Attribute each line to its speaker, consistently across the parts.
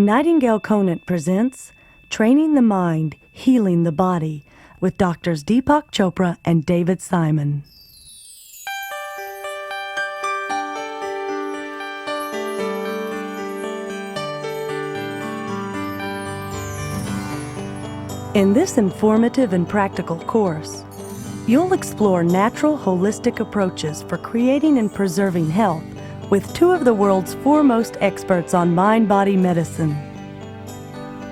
Speaker 1: Nightingale Conant presents Training the Mind, Healing the Body with Doctors Deepak Chopra and David Simon. In this informative and practical course, you'll explore natural, holistic approaches for creating and preserving health with two of the world's foremost experts on mind-body medicine.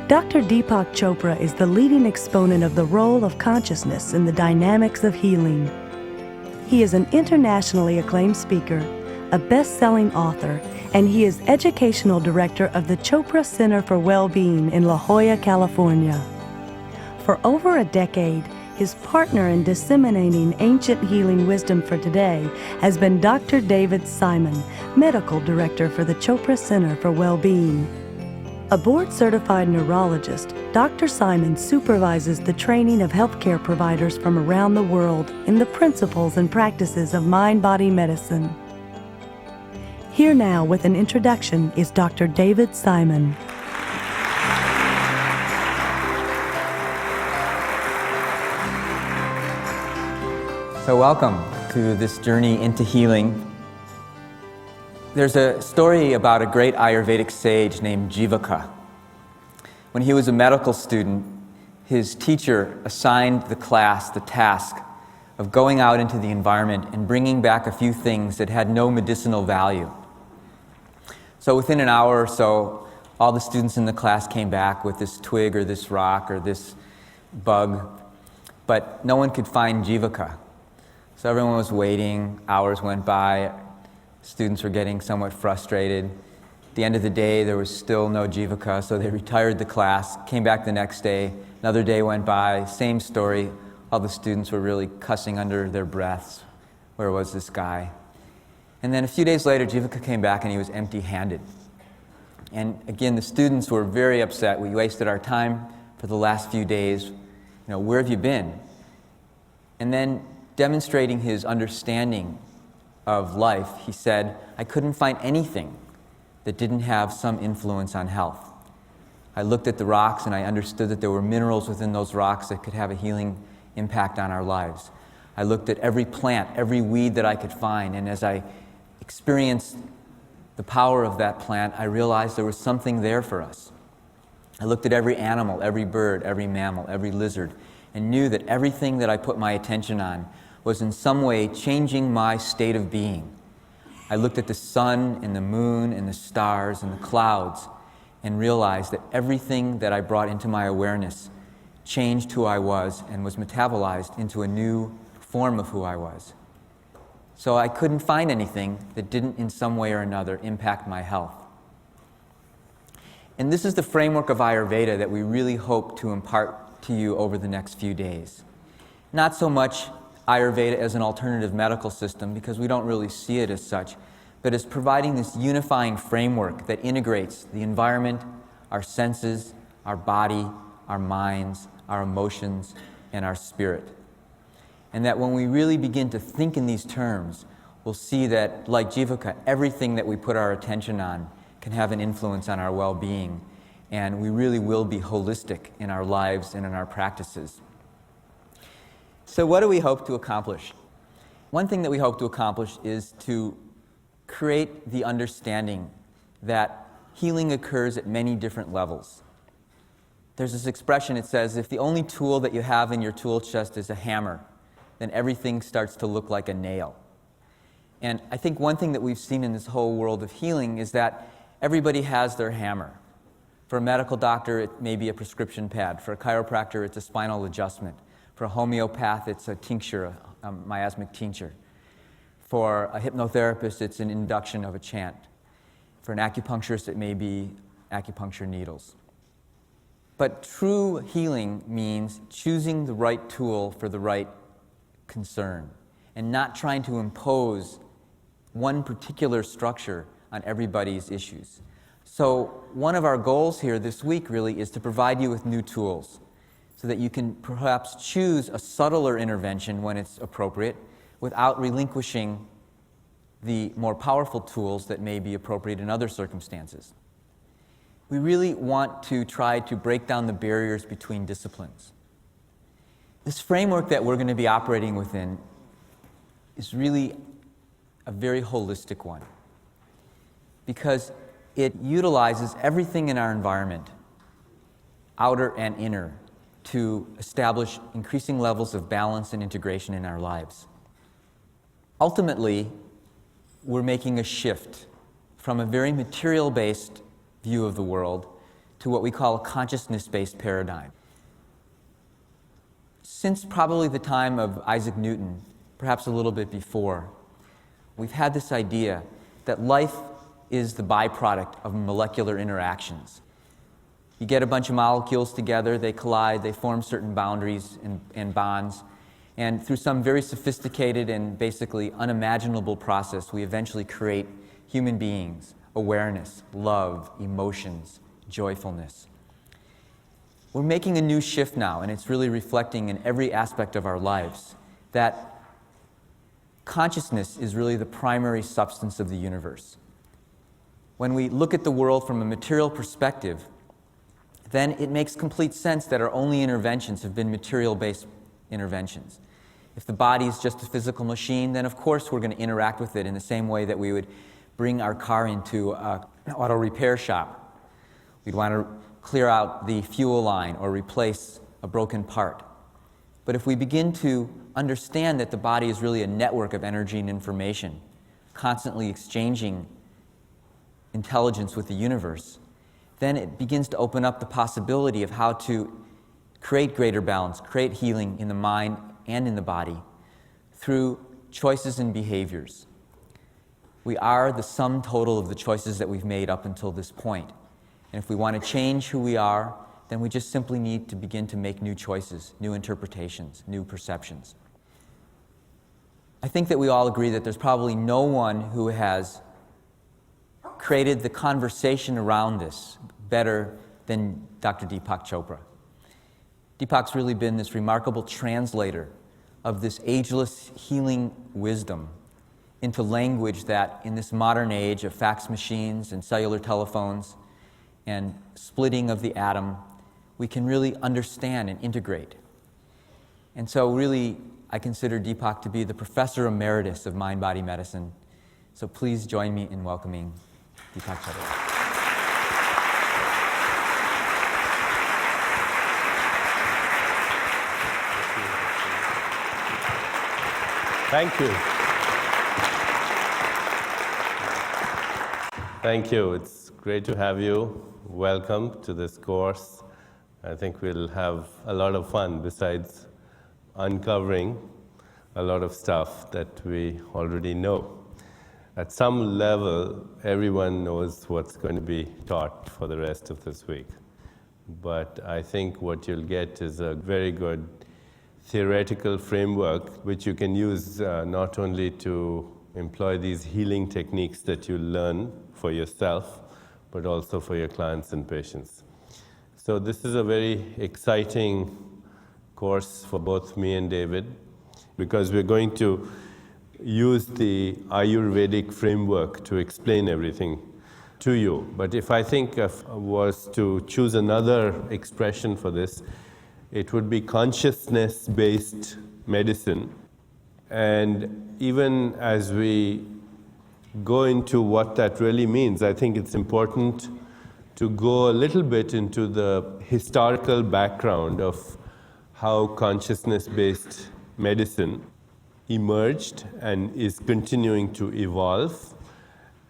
Speaker 1: Dr. Deepak Chopra is the leading exponent of the role of consciousness in the dynamics of healing. He is an internationally acclaimed speaker, a best-selling author, and he is educational director of the Chopra Center for Well-Being in La Jolla, California. For over a decade, his partner in disseminating ancient healing wisdom for today has been Dr. David Simon, Medical Director for the Chopra Center for Well-Being. A board-certified neurologist, Dr. Simon supervises the training of healthcare providers from around the world in the principles and practices of mind-body medicine. Here now with an introduction is Dr. David Simon.
Speaker 2: So welcome to this journey into healing. There's a story about a great Ayurvedic sage named Jivaka. When he was a medical student, his teacher assigned the class the task of going out into the environment and bringing back a few things that had no medicinal value. So within an hour or so, all the students in the class came back with this twig or this rock or this bug, but no one could find Jivaka. So everyone was waiting, hours went by, students were getting somewhat frustrated. At the end of the day, there was still no Jivaka, so they retired the class, came back the next day, another day went by, same story. All the students were really cussing under their breaths. Where was this guy? And then a few days later, Jivaka came back and he was empty-handed. And again, the students were very upset. We wasted our time for the last few days. Where have you been? And then, demonstrating his understanding of life, he said, I couldn't find anything that didn't have some influence on health. I looked at the rocks and I understood that there were minerals within those rocks that could have a healing impact on our lives. I looked at every plant, every weed that I could find, and as I experienced the power of that plant, I realized there was something there for us. I looked at every animal, every bird, every mammal, every lizard, and knew that everything that I put my attention on was in some way changing my state of being. I looked at the sun and the moon and the stars and the clouds and realized that everything that I brought into my awareness changed who I was and was metabolized into a new form of who I was. So I couldn't find anything that didn't in some way or another impact my health. And this is the framework of Ayurveda that we really hope to impart to you over the next few days. Not so much Ayurveda as an alternative medical system, because we don't really see it as such, but as providing this unifying framework that integrates the environment, our senses, our body, our minds, our emotions, and our spirit. And that when we really begin to think in these terms, we'll see that, like Jivaka, everything that we put our attention on can have an influence on our well-being, and we really will be holistic in our lives and in our practices. So what do we hope to accomplish? One thing that we hope to accomplish is to create the understanding that healing occurs at many different levels. There's this expression, it says, if the only tool that you have in your tool chest is a hammer, then everything starts to look like a nail. And I think one thing that we've seen in this whole world of healing is that everybody has their hammer. For a medical doctor, it may be a prescription pad. For a chiropractor, it's a spinal adjustment. For a homeopath, it's a tincture, a miasmic tincture. For a hypnotherapist, it's an induction of a chant. For an acupuncturist, it may be acupuncture needles. But true healing means choosing the right tool for the right concern and not trying to impose one particular structure on everybody's issues. So one of our goals here this week really is to provide you with new tools, so that you can perhaps choose a subtler intervention when it's appropriate without relinquishing the more powerful tools that may be appropriate in other circumstances. we really want to try to break down the barriers between disciplines. This framework that we're going to be operating within is really a very holistic one, because it utilizes everything in our environment, outer and inner, to establish increasing levels of balance and integration in our lives. Ultimately, we're making a shift from a very material-based view of the world to what we call a consciousness-based paradigm. Since probably the time of Isaac Newton, perhaps a little bit before, we've had this idea that life is the byproduct of molecular interactions. You get a bunch of molecules together, they collide, they form certain boundaries and bonds, and through some very sophisticated and basically unimaginable process, we eventually create human beings, awareness, love, emotions, joyfulness. We're making a new shift now, and it's really reflecting in every aspect of our lives that consciousness is really the primary substance of the universe. When we look at the world from a material perspective, then it makes complete sense that our only interventions have been material-based interventions. If the body is just a physical machine, then of course we're going to interact with it in the same way that we would bring our car into an auto repair shop. We'd want to clear out the fuel line or replace a broken part. But if we begin to understand that the body is really a network of energy and information, constantly exchanging intelligence with the universe, then it begins to open up the possibility of how to create greater balance, create healing in the mind and in the body through choices and behaviors. We are the sum total of the choices that we've made up until this point. And if we want to change who we are, then we just simply need to begin to make new choices, new interpretations, new perceptions. I think that we all agree that there's probably no one who has created the conversation around this better than Dr. Deepak Chopra. Deepak's really been this remarkable translator of this ageless healing wisdom into language that, in this modern age of fax machines and cellular telephones and splitting of the atom, we can really understand and integrate. And so really, I consider Deepak to be the professor emeritus of mind-body medicine. So please join me in welcoming Deepak Chopra.
Speaker 3: Thank you. Thank you. It's great to have you. Welcome to this course. I think we'll have a lot of fun besides uncovering a lot of stuff that we already know. At some level, everyone knows what's going to be taught for the rest of this week. But I think what you'll get is a very good theoretical framework which you can use not only to employ these healing techniques that you learn for yourself, but also for your clients and patients. So this is a very exciting course for both me and David, because we're going to use the Ayurvedic framework to explain everything to you. But if I think was to choose another expression for this, it would be consciousness-based medicine. And even as we go into what that really means, I think it's important to go a little bit into the historical background of how consciousness-based medicine emerged and is continuing to evolve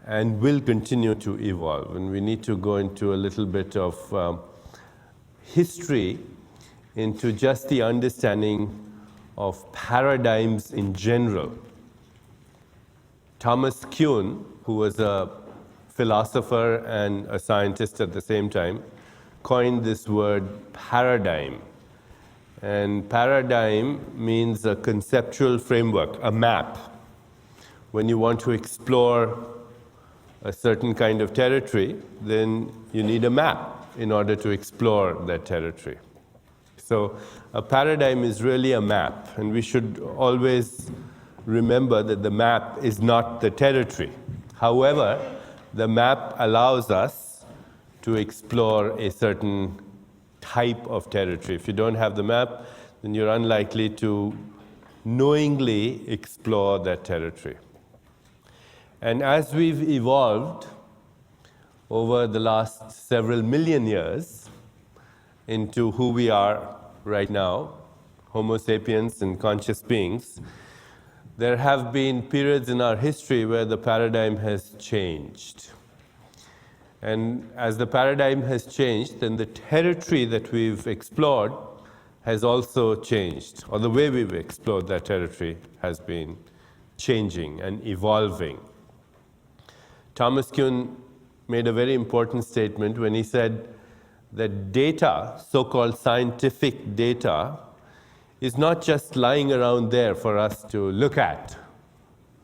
Speaker 3: and will continue to evolve. And we need to go into a little bit of history into just the understanding of paradigms in general. Thomas Kuhn, who was a philosopher and a scientist at the same time, coined this word paradigm. And paradigm means a conceptual framework, a map. When you want to explore a certain kind of territory, then you need a map in order to explore that territory. So a paradigm is really a map, and we should always remember that the map is not the territory. However, the map allows us to explore a certain type of territory. If you don't have the map, then you're unlikely to knowingly explore that territory. And as we've evolved over the last several million years into who we are right now, Homo sapiens and conscious beings, there have been periods in our history where the paradigm has changed. And as the paradigm has changed, then the territory that we've explored has also changed, or the way we've explored that territory has been changing and evolving. Thomas Kuhn made a very important statement when he said that data, so-called scientific data, is not just lying around there for us to look at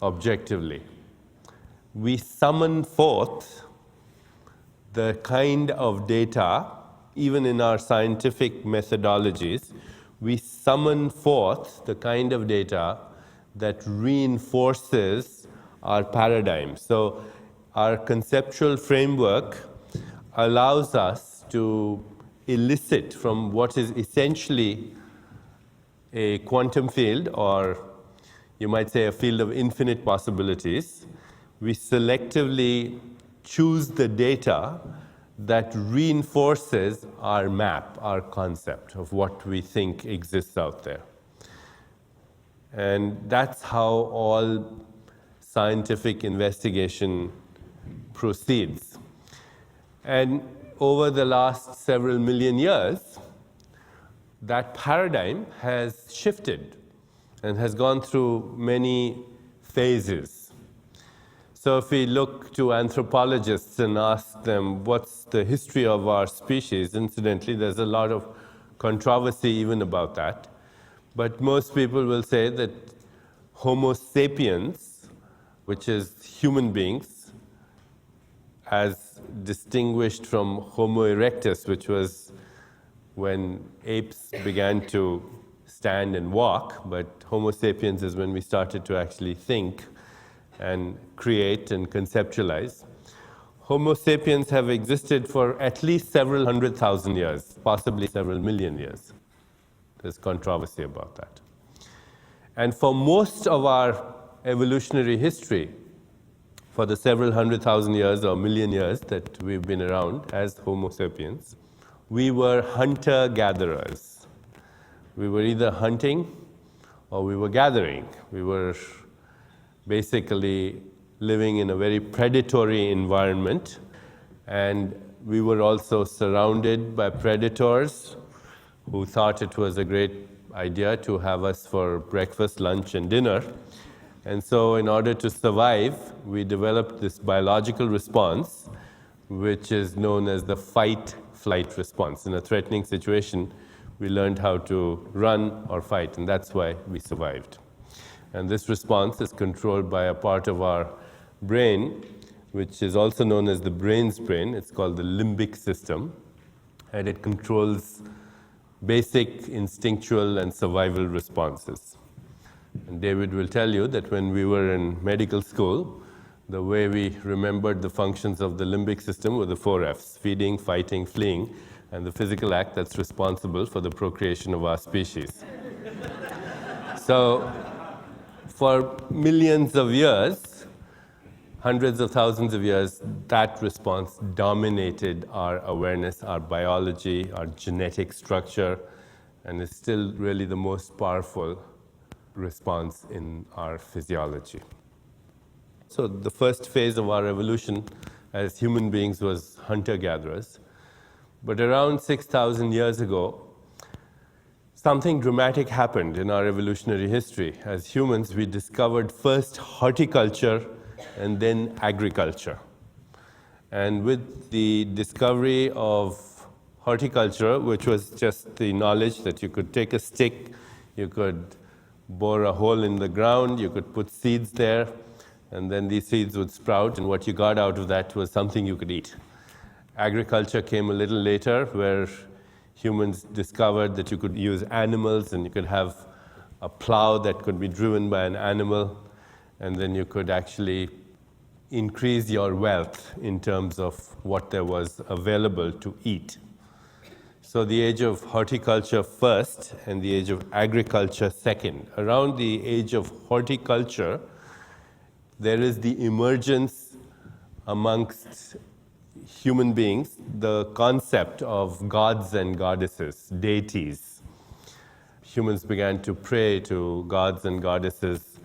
Speaker 3: objectively. We summon forth the kind of data, even in our scientific methodologies, we summon forth the kind of data that reinforces our paradigm. So our conceptual framework allows us to elicit from what is essentially a quantum field, or you might say a field of infinite possibilities. We selectively choose the data that reinforces our map, our concept of what we think exists out there. And that's how all scientific investigation proceeds. And over the last several million years, that paradigm has shifted and has gone through many phases. So if we look to anthropologists and ask them what's the history of our species, incidentally, there's a lot of controversy even about that. But most people will say that Homo sapiens, which is human beings, as distinguished from Homo erectus, which was when apes began to stand and walk, but Homo sapiens is when we started to actually think and create and conceptualize. Homo sapiens have existed for at least several 100,000 years, possibly several million years. There's controversy about that. And for most of our evolutionary history, for the several 100,000 years or million years that we've been around as Homo sapiens, we were hunter-gatherers. We were either hunting or we were gathering. We were basically living in a very predatory environment, and we were also surrounded by predators who thought it was a great idea to have us for breakfast, lunch, and dinner. And so in order to survive, we developed this biological response, which is known as the fight-flight response. In a threatening situation, we learned how to run or fight, and that's why we survived. And this response is controlled by a part of our brain, which is also known as the brain's brain. It's called the limbic system, and it controls basic instinctual and survival responses. And David will tell you that when we were in medical school, the way we remembered the functions of the limbic system were the 4 Fs: feeding, fighting, fleeing, and the physical act that's responsible for the procreation of our species. So for millions of years, hundreds of thousands of years, that response dominated our awareness, our biology, our genetic structure, and is still really the most powerful response in our physiology. So the first phase of our evolution as human beings was hunter-gatherers. But around 6,000 years ago, something dramatic happened in our evolutionary history. As humans, we discovered first horticulture and then agriculture. And with the discovery of horticulture, which was just the knowledge that you could take a stick, you could bore a hole in the ground, you could put seeds there, and then these seeds would sprout, and what you got out of that was something you could eat. Agriculture came a little later, where humans discovered that you could use animals, and you could have a plow that could be driven by an animal, and then you could actually increase your wealth in terms of what there was available to eat. So the age of horticulture first and the age of agriculture second. Around the age of horticulture, there is the emergence amongst human beings, the concept of gods and goddesses, deities. Humans began to pray to gods and goddesses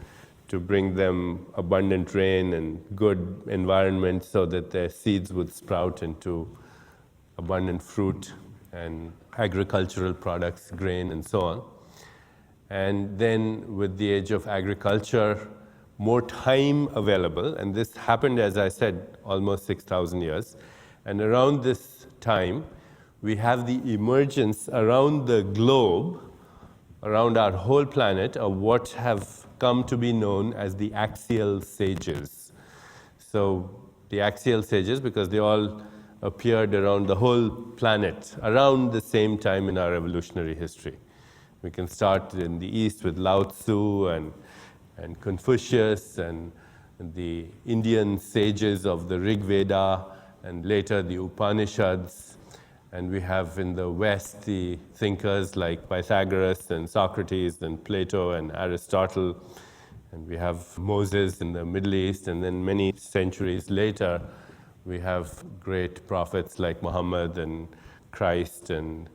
Speaker 3: to bring them abundant rain and good environment so that their seeds would sprout into abundant fruit and agricultural products, grain and so on. And then with the age of agriculture, more time available, and this happened, as I said, almost 6,000 years. And around this time, we have the emergence around the globe, around our whole planet, of what have come to be known as the axial sages. So the axial sages, because they all appeared around the whole planet around the same time in our evolutionary history. We can start in the East with Lao Tzu and Confucius and the Indian sages of the Rig Veda and later the Upanishads. And we have in the West the thinkers like Pythagoras and Socrates and Plato and Aristotle. And we have Moses in the Middle East, and then many centuries later we have great prophets like Muhammad and Christ, and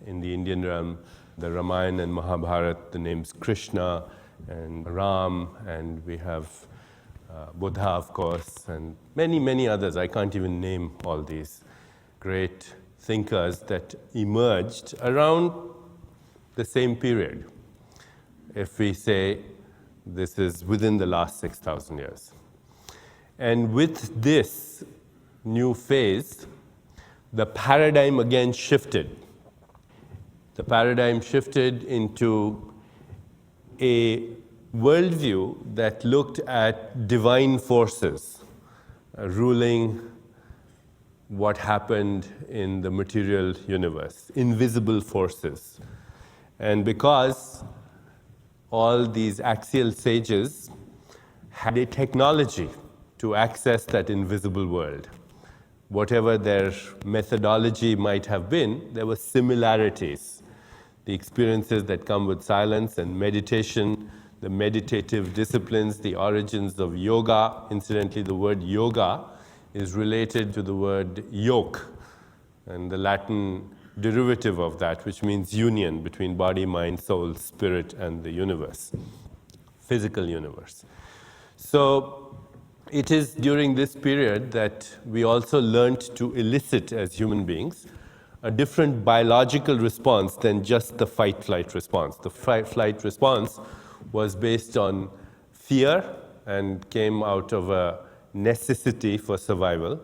Speaker 3: in the Indian realm, the Ramayana and Mahabharata, the names Krishna and Ram, and we have Buddha, of course, and many, many others. I can't even name all these great thinkers that emerged around the same period, if we say this is within the last 6,000 years. And with this new phase, the paradigm again shifted. The paradigm shifted into a worldview that looked at divine forces ruling what happened in the material universe, invisible forces. And because all these axial sages had a technology to access that invisible world, whatever their methodology might have been, there were similarities. The experiences that come with silence and meditation, the meditative disciplines, the origins of yoga. Incidentally, the word yoga is related to the word yoke, and the Latin derivative of that, which means union between body, mind, soul, spirit, and the universe, physical universe. So it is during this period that we also learned to elicit, as human beings, a different biological response than just the fight-flight response. The fight-flight response was based on fear and came out of a necessity for survival.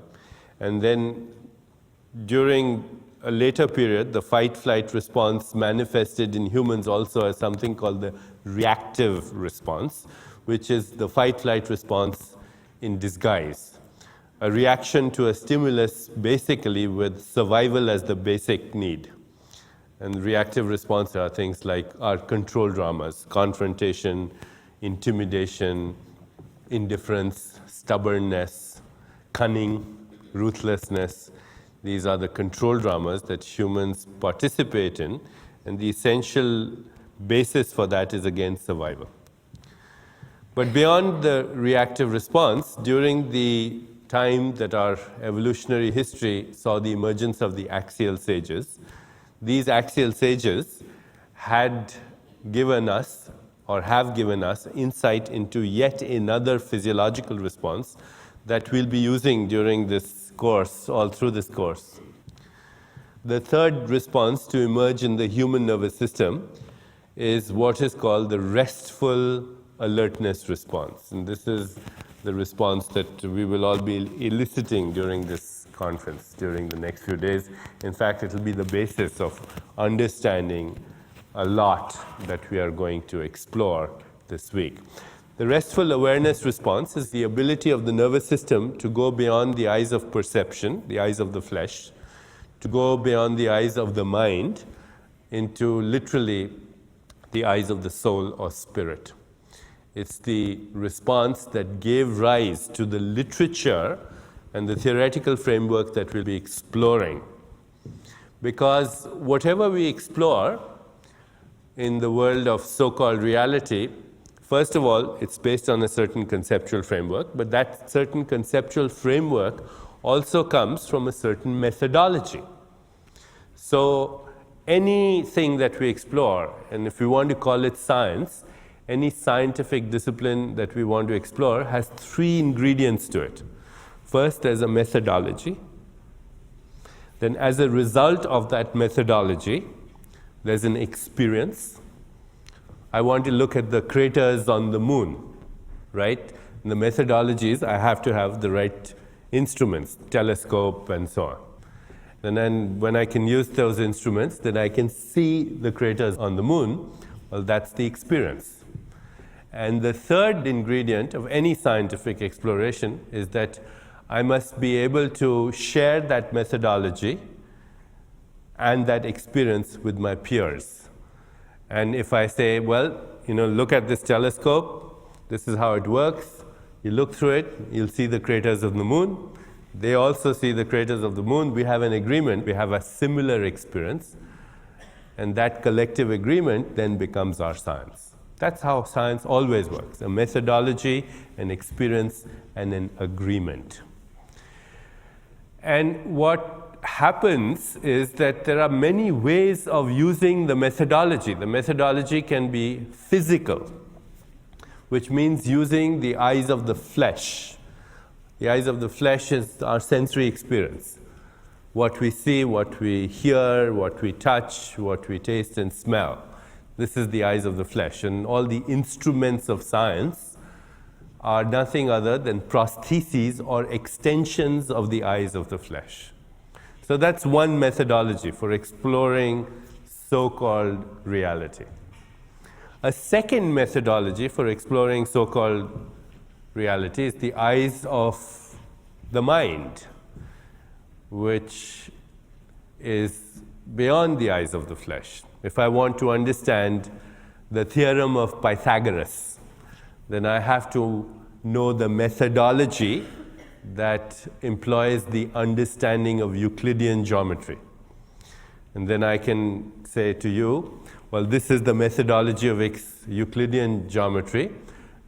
Speaker 3: And then during a later period, the fight-flight response manifested in humans also as something called the reactive response, which is the fight-flight response in disguise. A reaction to a stimulus basically with survival as the basic need. And reactive response are things like our control dramas, confrontation, intimidation, indifference, stubbornness, cunning, ruthlessness. These are the control dramas that humans participate in, and the essential basis for that is again survival. But beyond the reactive response, during the time that our evolutionary history saw the emergence of the axial sages, these axial sages had given us, or have given us, insight into yet another physiological response that we'll be using during this course, all through this course. The third response to emerge in the human nervous system is what is called the restful alertness response. And this is the response that we will all be eliciting during this conference, during the next few days. In fact, it will be the basis of understanding a lot that we are going to explore this week. The restful awareness response is the ability of the nervous system to go beyond the eyes of perception, the eyes of the flesh, to go beyond the eyes of the mind into literally the eyes of the soul or spirit. It's the response that gave rise to the literature and the theoretical framework that we'll be exploring. Because whatever we explore in the world of so-called reality, first of all, it's based on a certain conceptual framework, but that certain conceptual framework also comes from a certain methodology. So anything that we explore, and if we want to call it science, any scientific discipline that we want to explore has three ingredients to it. First, there's a methodology. Then as a result of that methodology, there's an experience. I want to look at the craters on the moon, right? In the methodologies, I have to have the right instruments, telescope and so on. And then when I can use those instruments, then I can see the craters on the moon. Well, that's the experience. And the third ingredient of any scientific exploration is that I must be able to share that methodology and that experience with my peers. And if I say, well, look at this telescope, this is how it works, you look through it, you'll see the craters of the moon. They also see the craters of the moon. We have an agreement, we have a similar experience, and that collective agreement then becomes our science. That's how science always works, a methodology, an experience, and an agreement. And what happens is that there are many ways of using the methodology. The methodology can be physical, which means using the eyes of the flesh. The eyes of the flesh is our sensory experience. What we see, what we hear, what we touch, what we taste and smell. This is the eyes of the flesh. And all the instruments of science are nothing other than prostheses or extensions of the eyes of the flesh. So that's one methodology for exploring so-called reality. A second methodology for exploring so-called reality is the eyes of the mind, which is beyond the eyes of the flesh. If I want to understand the theorem of Pythagoras, then I have to know the methodology that employs the understanding of Euclidean geometry. And then I can say to you, well, this is the methodology of Euclidean geometry,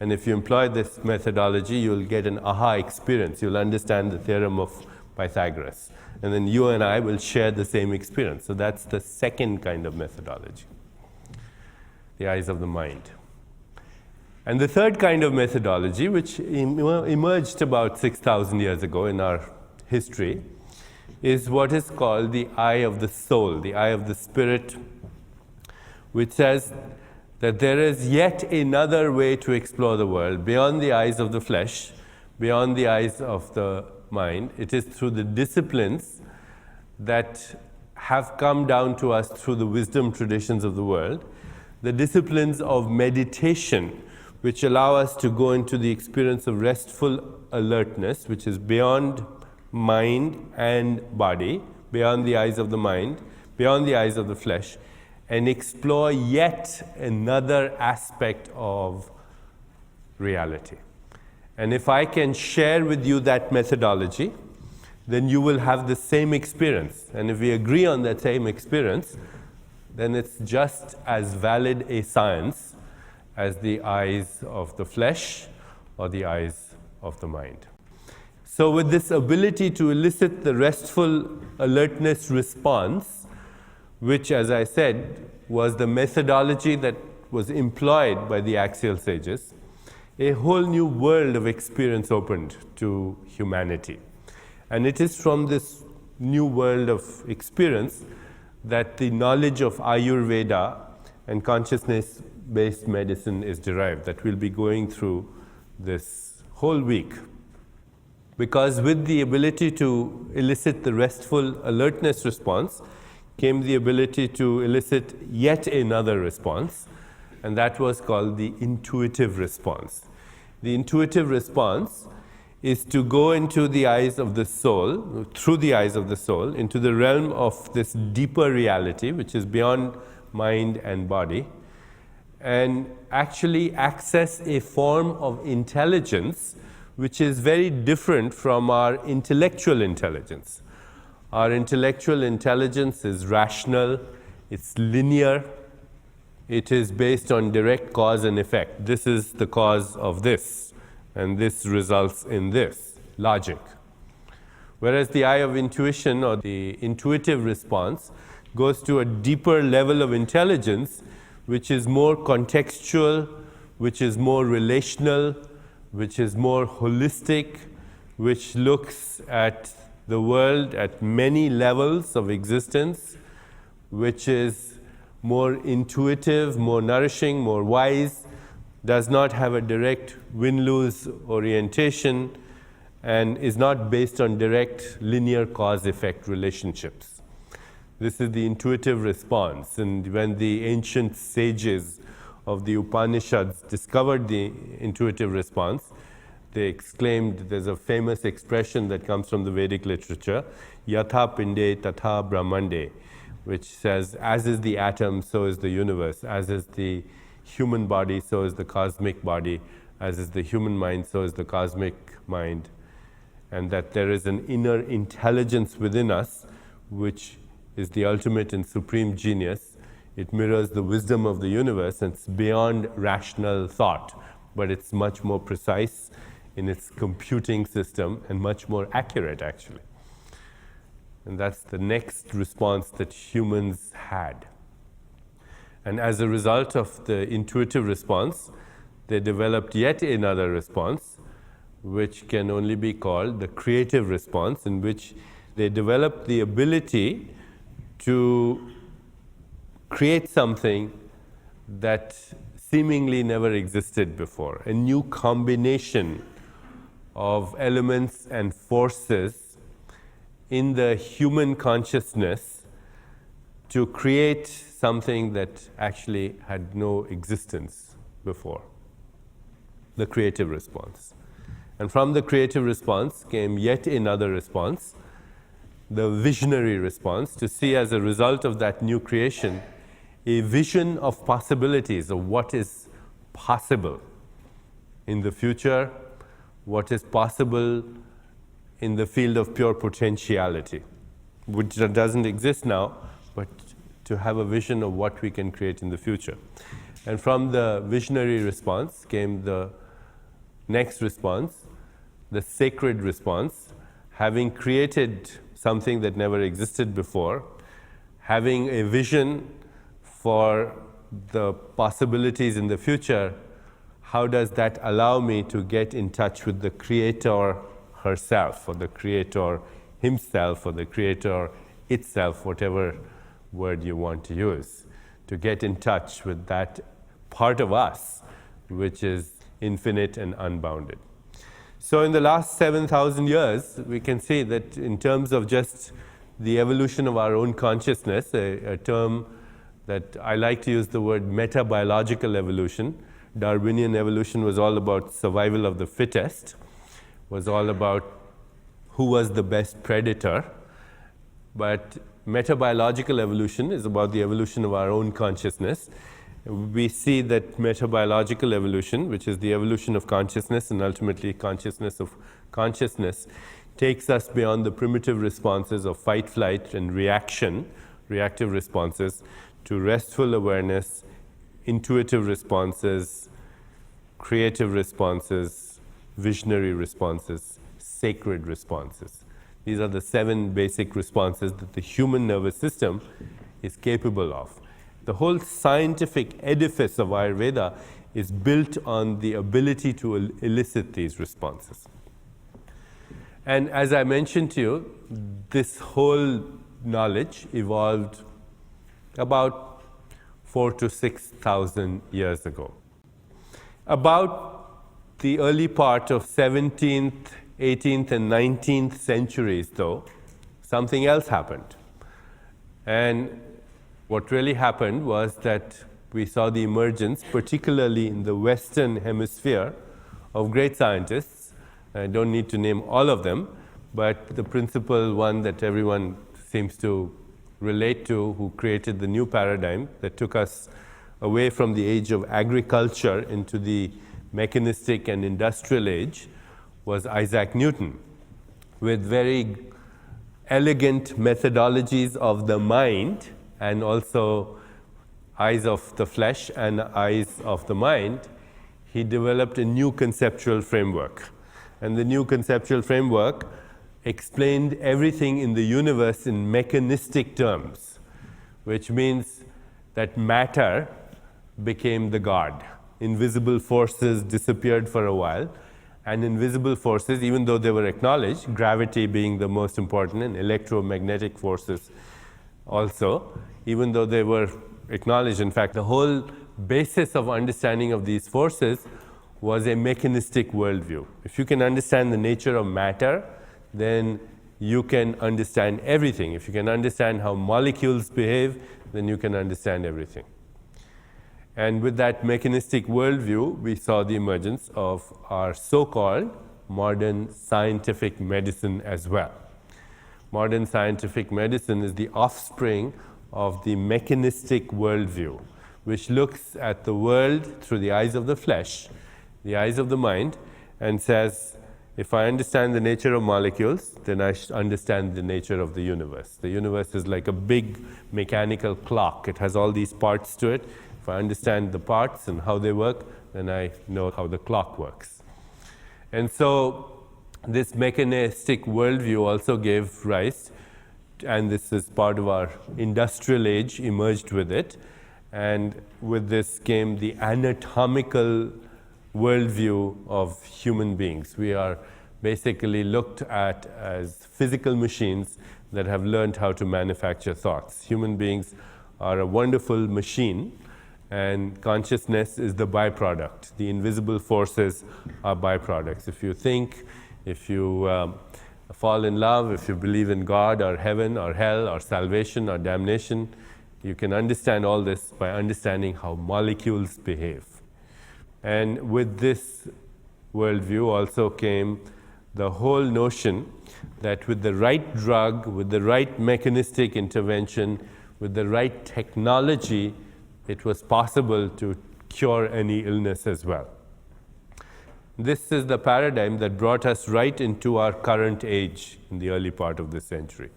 Speaker 3: and if you employ this methodology, you'll get an aha experience. You'll understand the theorem of Pythagoras. And then you and I will share the same experience. So that's the second kind of methodology, the eyes of the mind. And the third kind of methodology, which emerged about 6,000 years ago in our history, is what is called the eye of the soul, the eye of the spirit, which says that there is yet another way to explore the world beyond the eyes of the flesh, beyond the eyes of the mind. It is through the disciplines that have come down to us through the wisdom traditions of the world, the disciplines of meditation, which allow us to go into the experience of restful alertness, which is beyond mind and body, beyond the eyes of the mind, beyond the eyes of the flesh, and explore yet another aspect of reality. And if I can share with you that methodology, then you will have the same experience. And if we agree on that same experience, then it's just as valid a science as the eyes of the flesh or the eyes of the mind. So with this ability to elicit the restful alertness response, which, as I said, was the methodology that was employed by the axial sages, a whole new world of experience opened to humanity. And it is from this new world of experience that the knowledge of Ayurveda and consciousness-based medicine is derived, that we'll be going through this whole week. Because with the ability to elicit the restful alertness response came the ability to elicit yet another response, and that was called the intuitive response. The intuitive response is to go into the eyes of the soul, through the eyes of the soul, into the realm of this deeper reality, which is beyond mind and body, and actually access a form of intelligence which is very different from our intellectual intelligence. Our intellectual intelligence is rational, it's linear, it is based on direct cause and effect. This is the cause of this, and this results in this, logic. Whereas the eye of intuition, or the intuitive response, goes to a deeper level of intelligence, which is more contextual, which is more relational, which is more holistic, which looks at the world at many levels of existence, which is more intuitive, more nourishing, more wise, does not have a direct win-lose orientation, and is not based on direct linear cause-effect relationships. This is the intuitive response. And when the ancient sages of the Upanishads discovered the intuitive response, they exclaimed, there's a famous expression that comes from the Vedic literature, yatha pinde tatha brahmande, which says, as is the atom, so is the universe. As is the human body, so is the cosmic body. As is the human mind, so is the cosmic mind. And that there is an inner intelligence within us, which is the ultimate and supreme genius. It mirrors the wisdom of the universe, and it's beyond rational thought, but it's much more precise in its computing system and much more accurate, actually. And that's the next response that humans had. And as a result of the intuitive response, they developed yet another response, which can only be called the creative response, in which they developed the ability to create something that seemingly never existed before, a new combination of elements and forces in the human consciousness to create something that actually had no existence before, the creative response. And from the creative response came yet another response, the visionary response, to see as a result of that new creation a vision of possibilities of what is possible in the future, what is possible in the field of pure potentiality, which doesn't exist now, but to have a vision of what we can create in the future. And from the visionary response came the next response, the sacred response, having created something that never existed before, having a vision for the possibilities in the future. How does that allow me to get in touch with the creator herself, or the creator himself, or the creator itself, whatever word you want to use, to get in touch with that part of us which is infinite and unbounded. So in the last 7,000 years, we can see that in terms of just the evolution of our own consciousness, a term that I like to use, the word metabiological evolution. Darwinian evolution was all about survival of the fittest, was all about who was the best predator. But metabiological evolution is about the evolution of our own consciousness. We see that metabiological evolution, which is the evolution of consciousness and ultimately consciousness of consciousness, takes us beyond the primitive responses of fight, flight, and reaction, reactive responses, to restful awareness, intuitive responses, creative responses, visionary responses, sacred responses. These are the 7 basic responses that the human nervous system is capable of. The whole scientific edifice of Ayurveda is built on the ability to elicit these responses. And as I mentioned to you, this whole knowledge evolved about 4,000 to 6,000 years ago. About the early part of 17th, 18th, and 19th centuries, though, something else happened. And what really happened was that we saw the emergence, particularly in the Western Hemisphere, of great scientists. I don't need to name all of them, but the principal one that everyone seems to relate to, who created the new paradigm that took us away from the age of agriculture into the mechanistic and industrial age was Isaac Newton, with very elegant methodologies of the mind and also eyes of the flesh and eyes of the mind. He developed a new conceptual framework. And the new conceptual framework explained everything in the universe in mechanistic terms, which means that matter became the god. Invisible forces disappeared for a while, and invisible forces, even though they were acknowledged, gravity being the most important and electromagnetic forces also, even though they were acknowledged, in fact, the whole basis of understanding of these forces was a mechanistic worldview. If you can understand the nature of matter, then you can understand everything. If you can understand how molecules behave, then you can understand everything. And with that mechanistic worldview, we saw the emergence of our so-called modern scientific medicine as well. Modern scientific medicine is the offspring of the mechanistic worldview, which looks at the world through the eyes of the flesh, the eyes of the mind, and says, if I understand the nature of molecules, then I should understand the nature of the universe. The universe is like a big mechanical clock. It has all these parts to it. If I understand the parts and how they work, then I know how the clock works. And so this mechanistic worldview also gave rise, and this is part of our industrial age, emerged with it. And with this came the anatomical worldview of human beings. We are basically looked at as physical machines that have learned how to manufacture thoughts. Human beings are a wonderful machine, and consciousness is the byproduct. The invisible forces are byproducts. If you think, if you fall in love, if you believe in God or heaven or hell or salvation or damnation, you can understand all this by understanding how molecules behave. And with this worldview also came the whole notion that with the right drug, with the right mechanistic intervention, with the right technology, it was possible to cure any illness as well. This is the paradigm that brought us right into our current age in the early part of this century,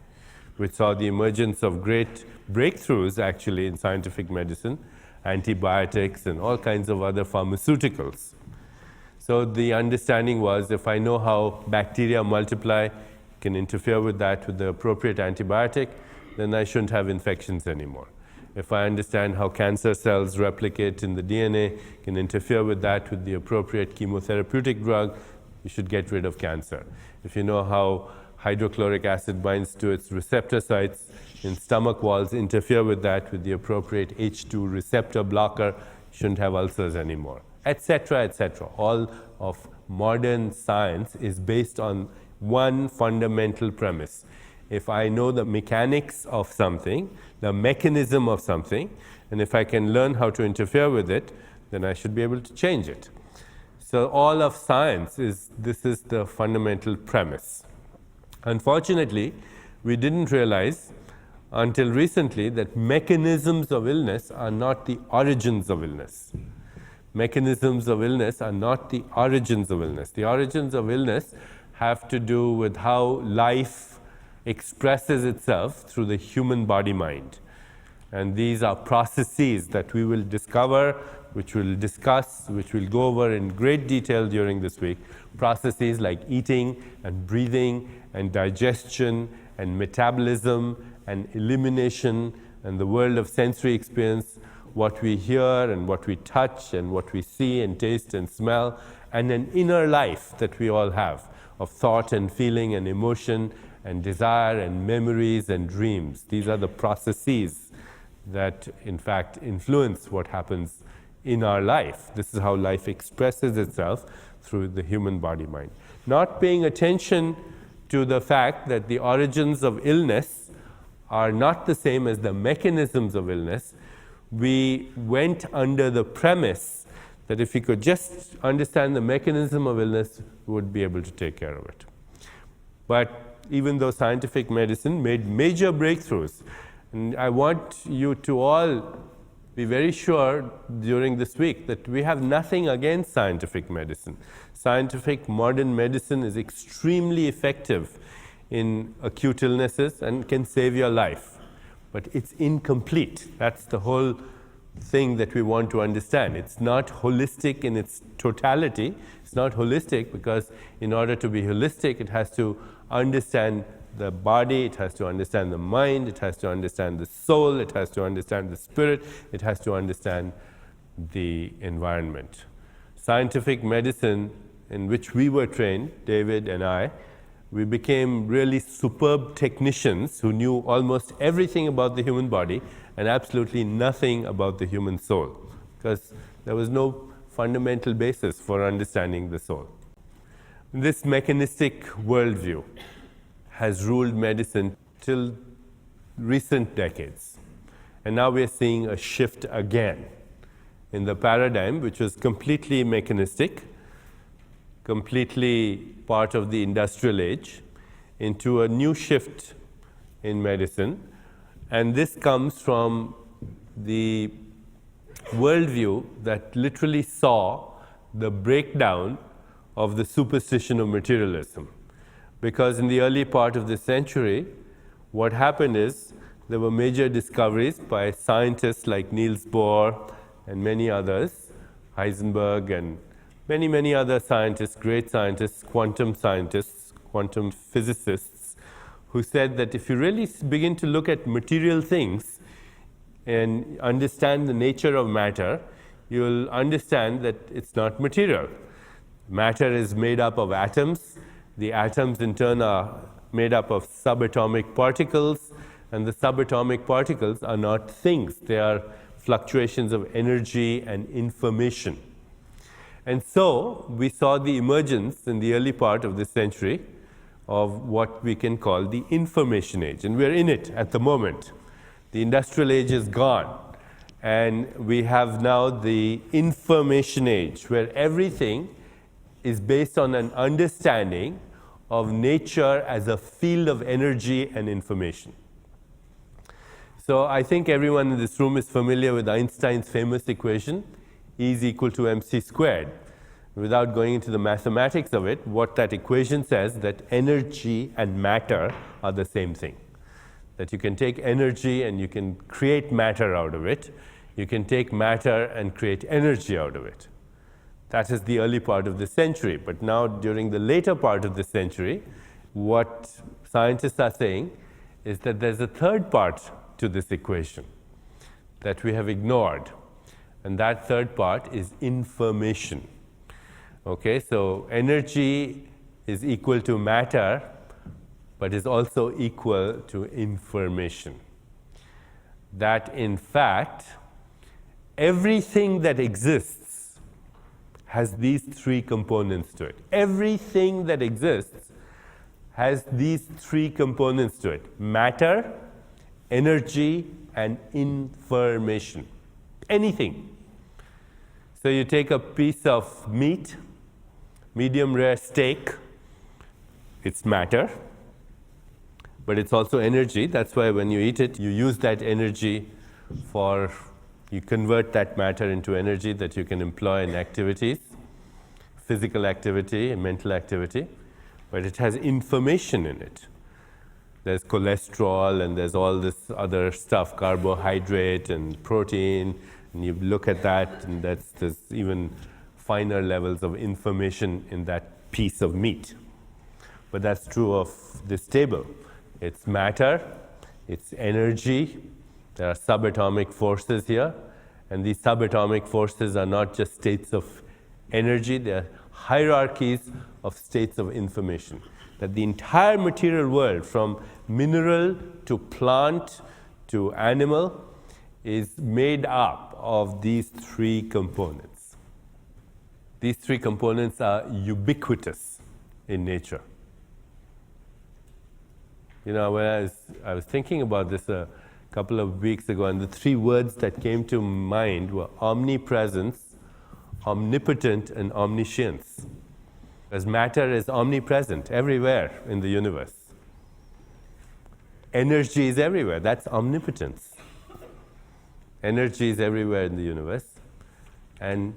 Speaker 3: which saw the emergence of great breakthroughs actually in scientific medicine, antibiotics and all kinds of other pharmaceuticals. So the understanding was, if I know how bacteria multiply, can interfere with that with the appropriate antibiotic, then I shouldn't have infections anymore. If I understand how cancer cells replicate in the DNA, can interfere with that with the appropriate chemotherapeutic drug, you should get rid of cancer. If you know how hydrochloric acid binds to its receptor sites in stomach walls, interfere with that with the appropriate H2 receptor blocker, you shouldn't have ulcers anymore, etc., etc. All of modern science is based on one fundamental premise. If I know the mechanics of something, the mechanism of something, and if I can learn how to interfere with it, then I should be able to change it. So all of science this is the fundamental premise. Unfortunately, we didn't realize until recently that mechanisms of illness are not the origins of illness. Mechanisms of illness are not the origins of illness. The origins of illness have to do with how life expresses itself through the human body-mind. And these are processes that we will discover, which we'll discuss, which we'll go over in great detail during this week. Processes like eating and breathing and digestion and metabolism and elimination and the world of sensory experience, what we hear and what we touch and what we see and taste and smell, and an inner life that we all have of thought and feeling and emotion and desire and memories and dreams. These are the processes that, in fact, influence what happens in our life. This is how life expresses itself through the human body-mind. Not paying attention to the fact that the origins of illness are not the same as the mechanisms of illness, we went under the premise that if we could just understand the mechanism of illness, we would be able to take care of it. But even though scientific medicine made major breakthroughs, and I want you to all be very sure during this week that we have nothing against scientific medicine. Scientific modern medicine is extremely effective in acute illnesses and can save your life. But it's incomplete. That's the whole thing that we want to understand. It's not holistic in its totality. It's not holistic because in order to be holistic, it has to understand the body, it has to understand the mind, it has to understand the soul, it has to understand the spirit, it has to understand the environment. Scientific medicine in which we were trained, David and I, we became really superb technicians who knew almost everything about the human body and absolutely nothing about the human soul, because there was no fundamental basis for understanding the soul. This mechanistic worldview has ruled medicine till recent decades. And now we're seeing a shift again in the paradigm, which was completely mechanistic, completely part of the industrial age, into a new shift in medicine. And this comes from the worldview that literally saw the breakdown of the superstition of materialism. Because in the early part of this century, what happened is there were major discoveries by scientists like Niels Bohr and many others, Heisenberg and many, many other scientists, great scientists, quantum physicists, who said that if you really begin to look at material things and understand the nature of matter, you'll understand that it's not material. Matter is made up of atoms. The atoms in turn are made up of subatomic particles, and the subatomic particles are not things. They are fluctuations of energy and information. And so we saw the emergence in the early part of this century of what we can call the information age. And we're in it at the moment. The industrial age is gone. And we have now the information age, where everything is based on an understanding of nature as a field of energy and information. So I think everyone in this room is familiar with Einstein's famous equation, E is equal to mc squared. Without going into the mathematics of it, what that equation says that energy and matter are the same thing. That you can take energy and you can create matter out of it. You can take matter and create energy out of it. That is the early part of the century. But now, during the later part of the century, what scientists are saying is that there's a third part to this equation that we have ignored. And that third part is information. Okay, so energy is equal to matter, but is also equal to information. That, in fact, everything that exists has these three components to it. Everything that exists has these three components to it: matter, energy, and information. Anything. So you take a piece of meat, medium rare steak, it's matter, but it's also energy. That's why when you eat it, you use that energy for, you convert that matter into energy that you can employ in activities, physical activity and mental activity, but it has information in it. There's cholesterol and there's all this other stuff, carbohydrate and protein, and you look at that and there's even finer levels of information in that piece of meat. But that's true of this table. It's matter, it's energy, there are subatomic forces here, and these subatomic forces are not just states of energy, they are hierarchies of states of information. That the entire material world, from mineral to plant to animal, is made up of these three components. These three components are ubiquitous in nature. You know, when I was thinking about this a couple of weeks ago, and the three words that came to mind were omnipresence, omnipotent, and omniscience. Because matter is omnipresent everywhere in the universe. Energy is everywhere. That's omnipotence. energy is everywhere in the universe, and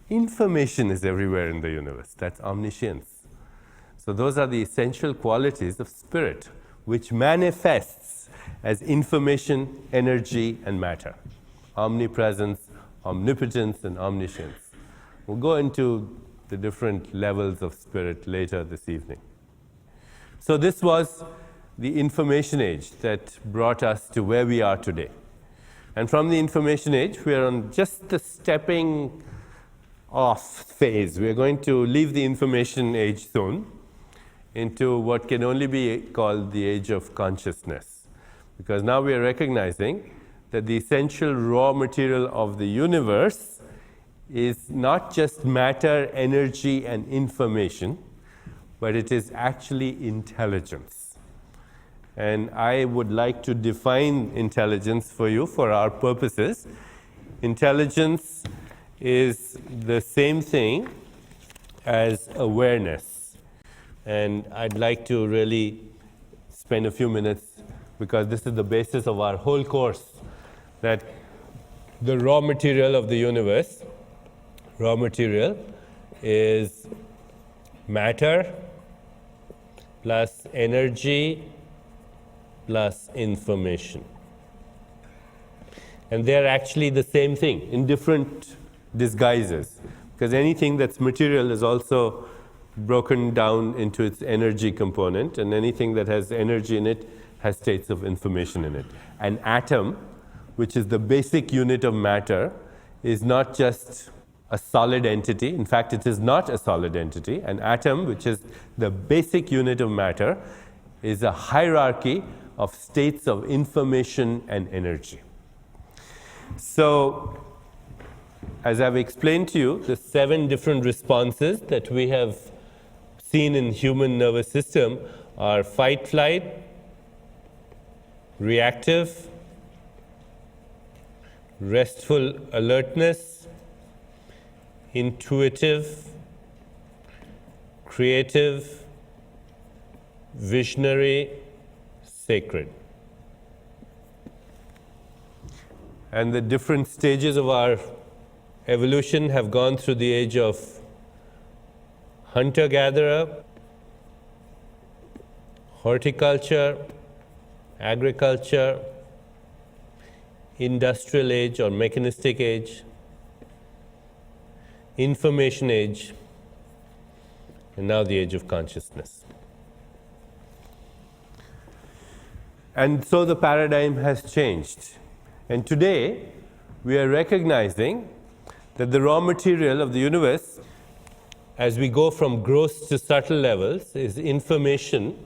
Speaker 3: information is everywhere in the universe. That's omniscience. So those are the essential qualities of spirit, which manifests as information, energy, and matter. Omnipresence, omnipotence, and omniscience. We'll go into the different levels of spirit later this evening. So this was the information age that brought us to where we are today. And from the information age, we are on just the stepping off phase. We are going to leave the information age soon into what can only be called the age of consciousness. Because now we are recognizing that the essential raw material of the universe is not just matter, energy, and information, but it is actually intelligence. And I would like to define intelligence for you for our purposes. Intelligence is the same thing as awareness. And I'd like to really spend a few minutes, because this is the basis of our whole course, that the raw material of the universe, raw material is matter plus energy plus information. And they're actually the same thing in different disguises, because anything that's material is also broken down into its energy component, and anything that has energy in it has states of information in it. An atom, which is the basic unit of matter, is not just a solid entity. In fact, it is not a solid entity. An atom, which is the basic unit of matter, is a hierarchy of states of information and energy. So, as I've explained to you, the 7 different responses that we have seen in human nervous system are fight, flight, reactive, restful alertness, intuitive, creative, visionary, sacred. And the different stages of our evolution have gone through the age of hunter-gatherer, horticulture, agriculture, industrial age or mechanistic age, information age, and now the age of consciousness. And so the paradigm has changed. And today, we are recognizing that the raw material of the universe, as we go from gross to subtle levels, is information,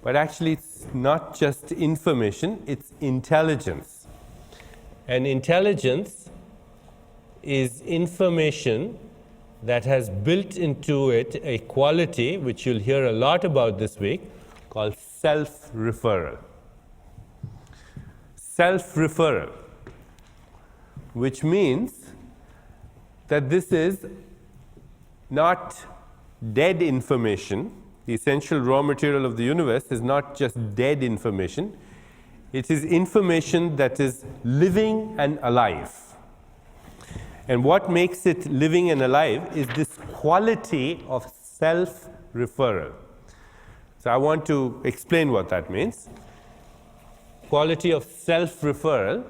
Speaker 3: but actually it's not just information, it's intelligence. And intelligence is information that has built into it a quality, which you'll hear a lot about this week, called self-referral. Self-referral, which means that this is not dead information. The essential raw material of the universe is not just dead information. It is information that is living and alive. And what makes it living and alive is this quality of self-referral. So I want to explain what that means. Quality of self-referral,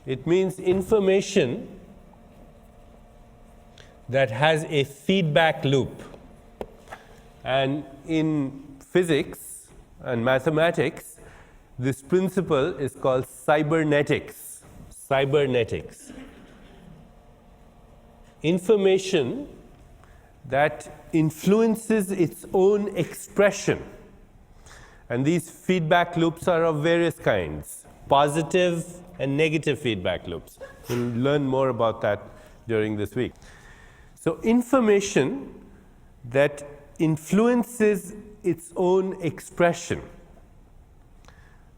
Speaker 3: it means information that has a feedback loop. And in physics and mathematics, this principle is called cybernetics. Cybernetics. Information that influences its own expression. And these feedback loops are of various kinds, positive and negative feedback loops. We'll learn more about that during this week. So information that influences its own expression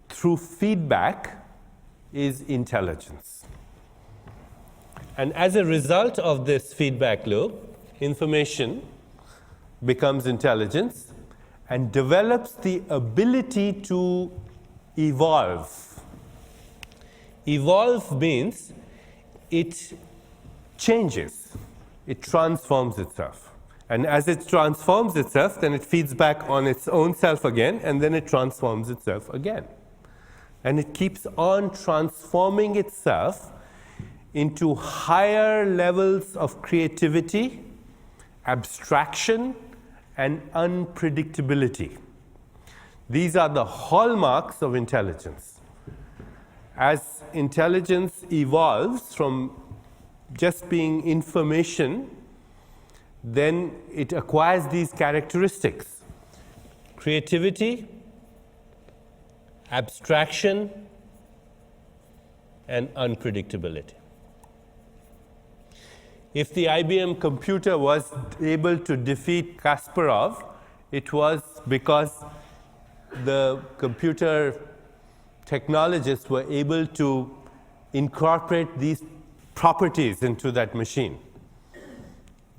Speaker 3: through feedback is intelligence. And as a result of this feedback loop, information becomes intelligence and develops the ability to evolve. Evolve means it changes. It transforms itself. And as it transforms itself, then it feeds back on its own self again, and then it transforms itself again. And it keeps on transforming itself into higher levels of creativity, abstraction, and unpredictability. These are the hallmarks of intelligence. As intelligence evolves from just being information, then it acquires these characteristics: creativity, abstraction, and unpredictability. If the IBM computer was able to defeat Kasparov, it was because the computer technologists were able to incorporate these properties into that machine.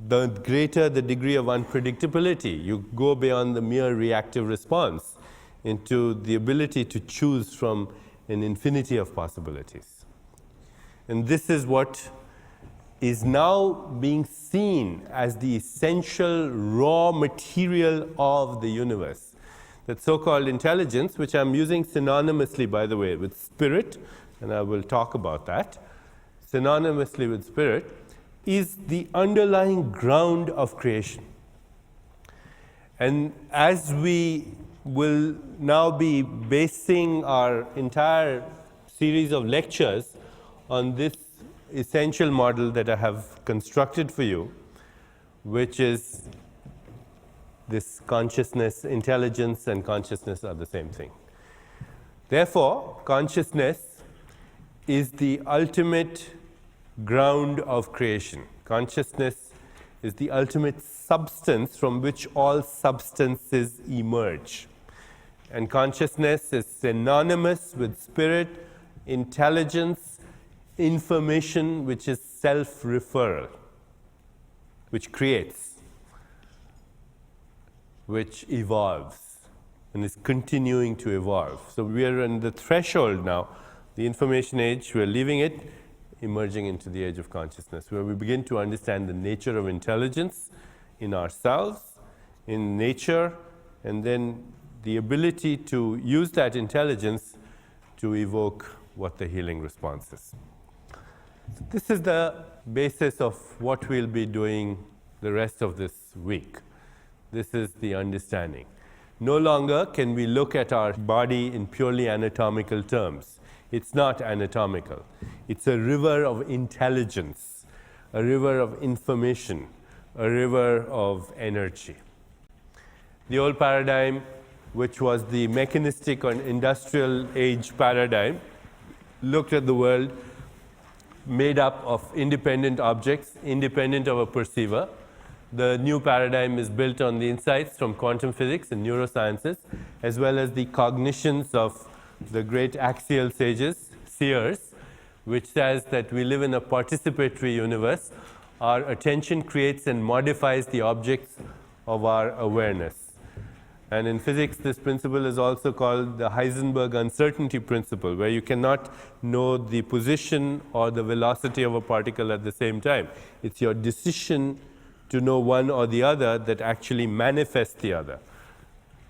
Speaker 3: The greater the degree of unpredictability, you go beyond the mere reactive response into the ability to choose from an infinity of possibilities. And this is what is now being seen as the essential raw material of the universe. That so-called intelligence, which I'm using synonymously, by the way, with spirit, and I will talk about that, synonymously with spirit, is the underlying ground of creation. And as we will now be basing our entire series of lectures on this essential model that I have constructed for you, which is this consciousness, intelligence and consciousness are the same thing. Therefore, consciousness is the ultimate ground of creation. Consciousness is the ultimate substance from which all substances emerge. And consciousness is synonymous with spirit, intelligence, information, which is self-referral, which creates, which evolves, and is continuing to evolve. So we are on the threshold now, the information age, we're leaving it, emerging into the age of consciousness, where we begin to understand the nature of intelligence in ourselves, in nature, and then the ability to use that intelligence to evoke what the healing response is. So this is the basis of what we'll be doing the rest of this week. This is the understanding. No longer can we look at our body in purely anatomical terms. It's not anatomical. It's a river of intelligence, a river of information, a river of energy. The old paradigm, which was the mechanistic or industrial age paradigm, looked at the world made up of independent objects, independent of a perceiver. The new paradigm is built on the insights from quantum physics and neurosciences, as well as the cognitions of the great axial sages, seers, which says that we live in a participatory universe. Our attention creates and modifies the objects of our awareness. And in physics, this principle is also called the Heisenberg uncertainty principle, where you cannot know the position or the velocity of a particle at the same time. It's your decision to know one or the other that actually manifests the other.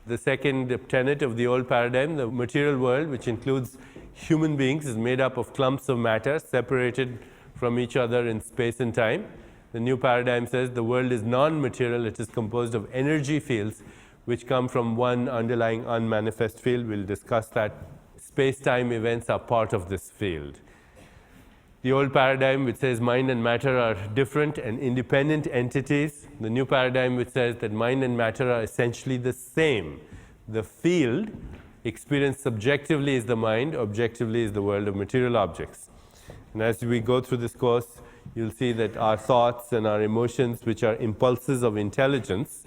Speaker 3: The second tenet of the old paradigm, the material world, which includes human beings, is made up of clumps of matter separated from each other in space and time. The new paradigm says the world is non-material. It is composed of energy fields which come from one underlying unmanifest field. We'll discuss that. Space-time events are part of this field. The old paradigm, which says mind and matter are different and independent entities. The new paradigm, which says that mind and matter are essentially the same. The field, experienced subjectively, is the mind, objectively is the world of material objects. And as we go through this course, you'll see that our thoughts and our emotions, which are impulses of intelligence,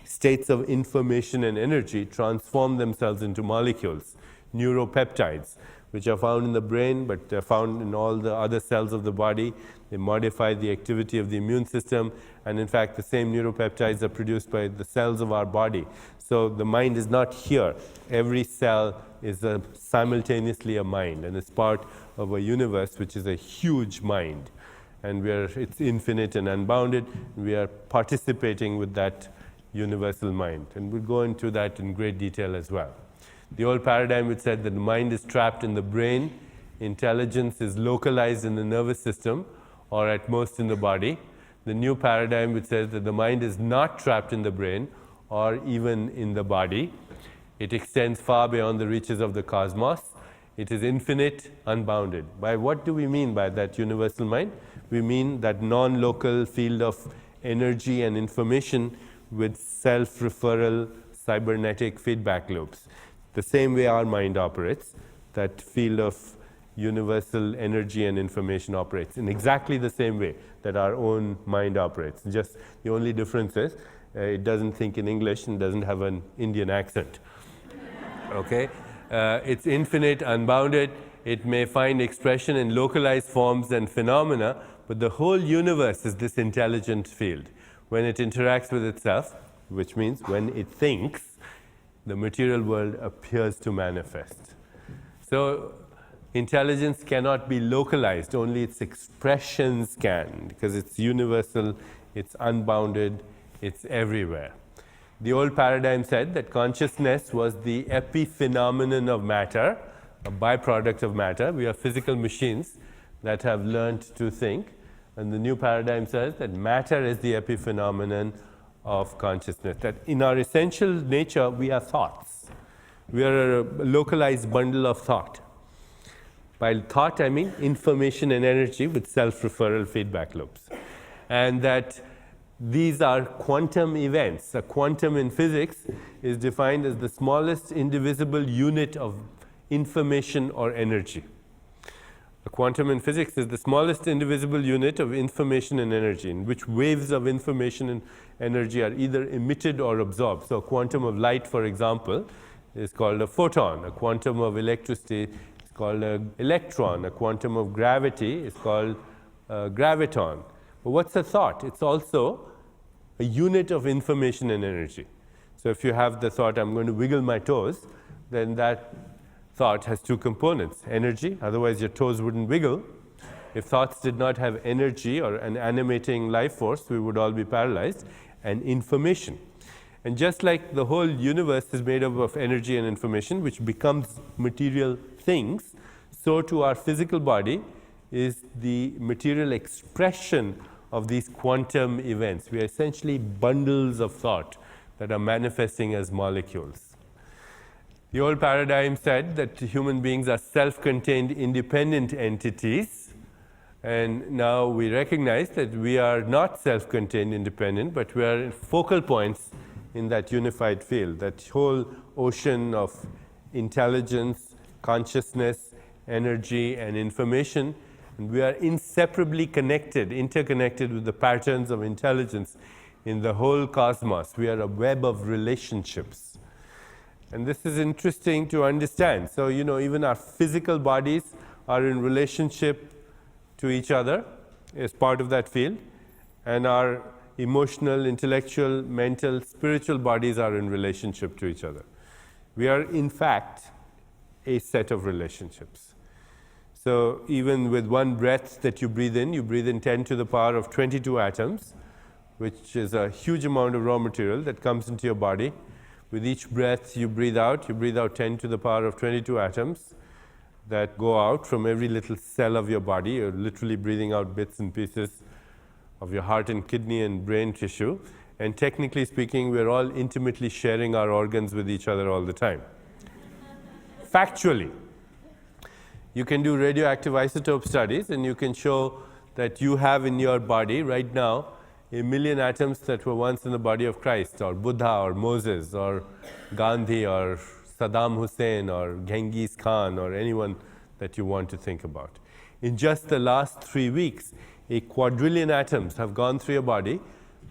Speaker 3: states of information and energy, transform themselves into molecules, neuropeptides, which are found in the brain, but they're found in all the other cells of the body. they modify the activity of the immune system, and in fact the same neuropeptides are produced by the cells of our body. So the mind is not here. Every cell is simultaneously a mind, and it's part of a universe which is a huge mind. And it's infinite and unbounded. We are participating with that universal mind. And we'll go into that in great detail as well. The old paradigm which said that the mind is trapped in the brain, intelligence is localized in the nervous system, or at most in the body. The new paradigm which says that the mind is not trapped in the brain or even in the body. It extends far beyond the reaches of the cosmos. It is infinite, unbounded. By what do we mean by that universal mind? We mean that non-local field of energy and information with self-referral cybernetic feedback loops. The same way our mind operates, that field of universal energy and information operates in exactly the same way that our own mind operates. Just the only difference is it doesn't think in English and doesn't have an Indian accent. Okay? It's infinite, unbounded. It may find expression in localized forms and phenomena, but the whole universe is this intelligent field. When it interacts with itself, which means when it thinks, the material world appears to manifest. So intelligence cannot be localized, only its expressions can, because it's universal, it's unbounded, it's everywhere. The old paradigm said that consciousness was the epiphenomenon of matter, a byproduct of matter. We are physical machines that have learned to think. And the new paradigm says that matter is the epiphenomenon of consciousness, that in our essential nature we are thoughts. We are a localized bundle of thought. By thought I mean information and energy with self-referral feedback loops. And that these are quantum events. A quantum in physics is defined as the smallest indivisible unit of information or energy. A quantum in physics is the smallest indivisible unit of information and energy, in which waves of information and energy are either emitted or absorbed. So a quantum of light, for example, is called a photon. A quantum of electricity is called an electron. A quantum of gravity is called a graviton. But what's a thought? It's also a unit of information and energy. So if you have the thought, I'm going to wiggle my toes, then that thought has two components: energy, otherwise your toes wouldn't wiggle. If thoughts did not have energy or an animating life force, we would all be paralyzed, and information. And just like the whole universe is made up of energy and information, which becomes material things, so to our physical body is the material expression of these quantum events. We are essentially bundles of thought that are manifesting as molecules. The old paradigm said that human beings are self-contained, independent entities, and now we recognize that we are not self-contained, independent, but we are focal points in that unified field, that whole ocean of intelligence, consciousness, energy, and information, and we are inseparably connected, interconnected with the patterns of intelligence in the whole cosmos. We are a web of relationships. And this is interesting to understand. So, even our physical bodies are in relationship to each other as part of that field, and our emotional, intellectual, mental, spiritual bodies are in relationship to each other. We are, in fact, a set of relationships. So even with one breath that you breathe in 10 to the power of 22 atoms, which is a huge amount of raw material that comes into your body. With each breath you breathe out 10 to the power of 22 atoms that go out from every little cell of your body. You're literally breathing out bits and pieces of your heart and kidney and brain tissue. And technically speaking, we're all intimately sharing our organs with each other all the time. Factually. You can do radioactive isotope studies, and you can show that you have in your body right now 1 million atoms that were once in the body of Christ, or Buddha, or Moses, or Gandhi, or Saddam Hussein, or Genghis Khan, or anyone that you want to think about. In just the last 3 weeks, 1 quadrillion atoms have gone through your body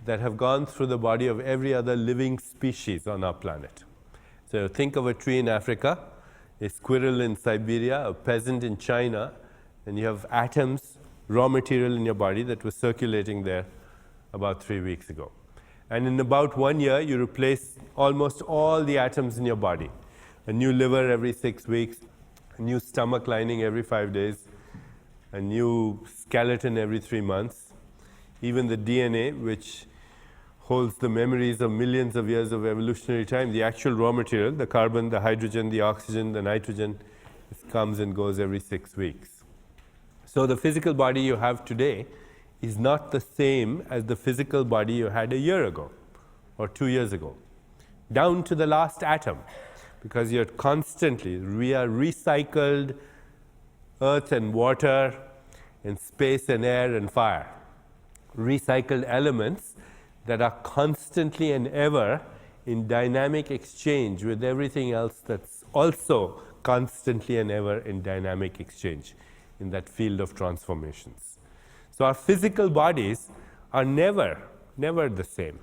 Speaker 3: that have gone through the body of every other living species on our planet. So think of a tree in Africa, a squirrel in Siberia, a peasant in China, and you have atoms raw material in your body that was circulating there about 3 weeks ago. And in about 1 year, you replace almost all the atoms in your body. A new liver every 6 weeks, a new stomach lining every 5 days, a new skeleton every 3 months. Even the DNA, which holds the memories of millions of years of evolutionary time, the actual raw material, the carbon, the hydrogen, the oxygen, the nitrogen, it comes and goes every 6 weeks. So the physical body you have today is not the same as the physical body you had a year ago or 2 years ago, down to the last atom, because we are recycled earth and water and space and air and fire, recycled elements that are constantly and ever in dynamic exchange with everything else that's also constantly and ever in dynamic exchange in that field of transformations. So our physical bodies are never the same.